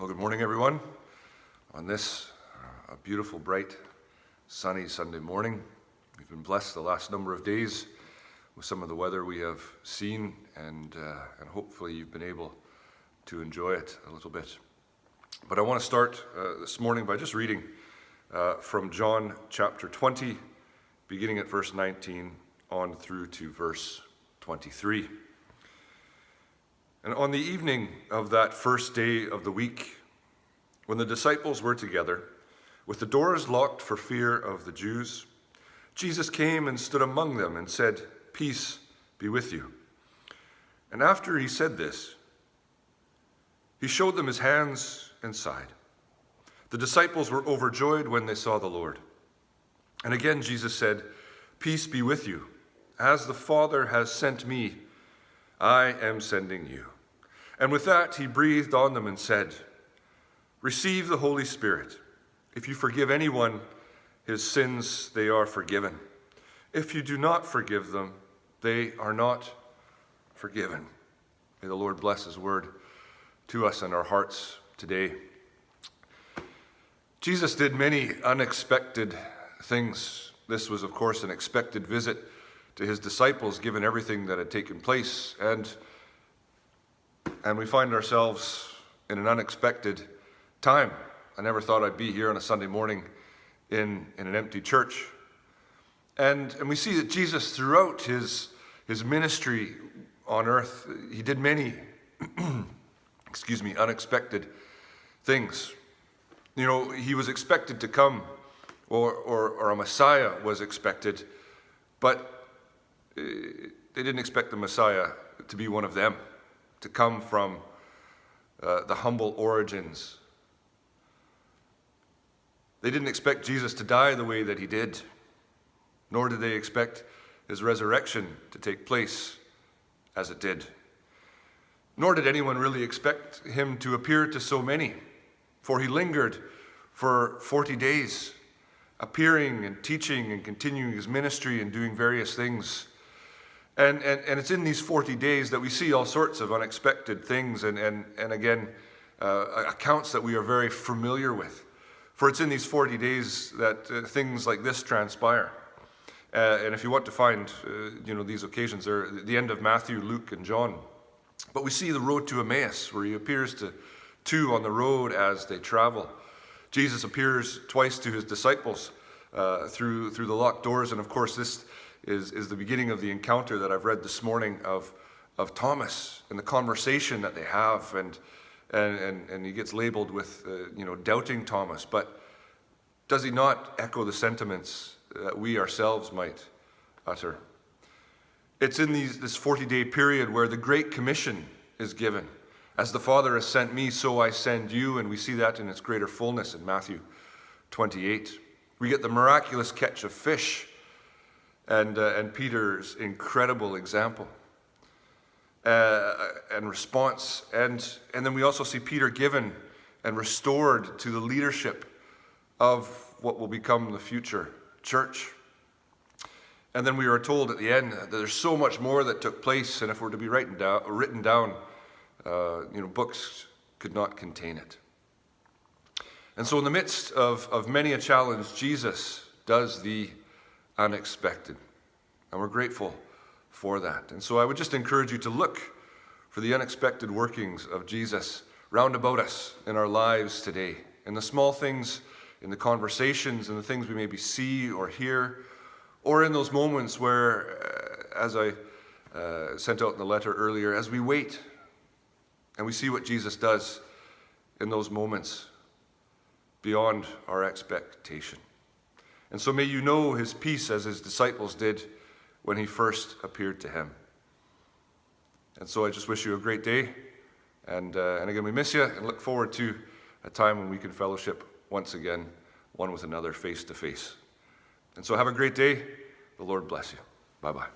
Well, good morning, everyone. On this beautiful, bright, sunny Sunday morning, we've been blessed the last number of days with some of the weather we have seen, and hopefully you've been able to enjoy it a little bit. But I want to start this morning by just reading from John chapter 20, beginning at verse 19 on through to verse 23. And on the evening of that first day of the week, when the disciples were together, with the doors locked for fear of the Jews, Jesus came and stood among them and said, "Peace be with you." And after he said this, he showed them his hands and side. The disciples were overjoyed when they saw the Lord. And again Jesus said, "Peace be with you. As the Father has sent me, I am sending you." And with that, he breathed on them and said, "Receive the Holy Spirit. If you forgive anyone his sins, they are forgiven. If you do not forgive them, they are not forgiven." May the Lord bless his word to us in our hearts today. Jesus did many unexpected things. This was, of course, an expected visit to his disciples, given everything that had taken place. And we find ourselves in an unexpected time. I never thought I'd be here on a Sunday morning in an empty church. And we see that Jesus, throughout his ministry on earth, he did many, unexpected things. You know, he was expected to come, or a Messiah was expected, but they didn't expect the Messiah to be one of them, to come from the humble origins. They didn't expect Jesus to die the way that he did, nor did they expect his resurrection to take place as it did. Nor did anyone really expect him to appear to so many, for he lingered for 40 days, appearing and teaching and continuing his ministry and doing various things. And it's in these 40 days that we see all sorts of unexpected things and again, accounts that we are very familiar with. For it's in these 40 days that things like this transpire. And if you want to find, these occasions, they're the end of Matthew, Luke, and John. But we see the road to Emmaus, where he appears to two on the road as they travel. Jesus appears twice to his disciples through the locked doors, and of course this is the beginning of the encounter that I've read this morning of Thomas and the conversation that they have, and he gets labeled with doubting Thomas. But does he not echo the sentiments that we ourselves might utter? It's in this 40-day period where the Great Commission is given. As the Father has sent me, so I send you, and we see that in its greater fullness in Matthew 28. We get the miraculous catch of fish and Peter's incredible example and response. And then we also see Peter given and restored to the leadership of what will become the future church. And then we are told at the end that there's so much more that took place, and if we're to be written down, books could not contain it. And so in the midst of many a challenge, Jesus does the unexpected. And we're grateful for that. And so I would just encourage you to look for the unexpected workings of Jesus round about us in our lives today, in the small things, in the conversations, and the things we maybe see or hear, or in those moments where, as I sent out in the letter earlier, as we wait and we see what Jesus does in those moments beyond our expectation. And so may you know his peace as his disciples did when he first appeared to him. And so I just wish you a great day. And again, we miss you and look forward to a time when we can fellowship once again, one with another, face to face. And so have a great day. The Lord bless you. Bye-bye.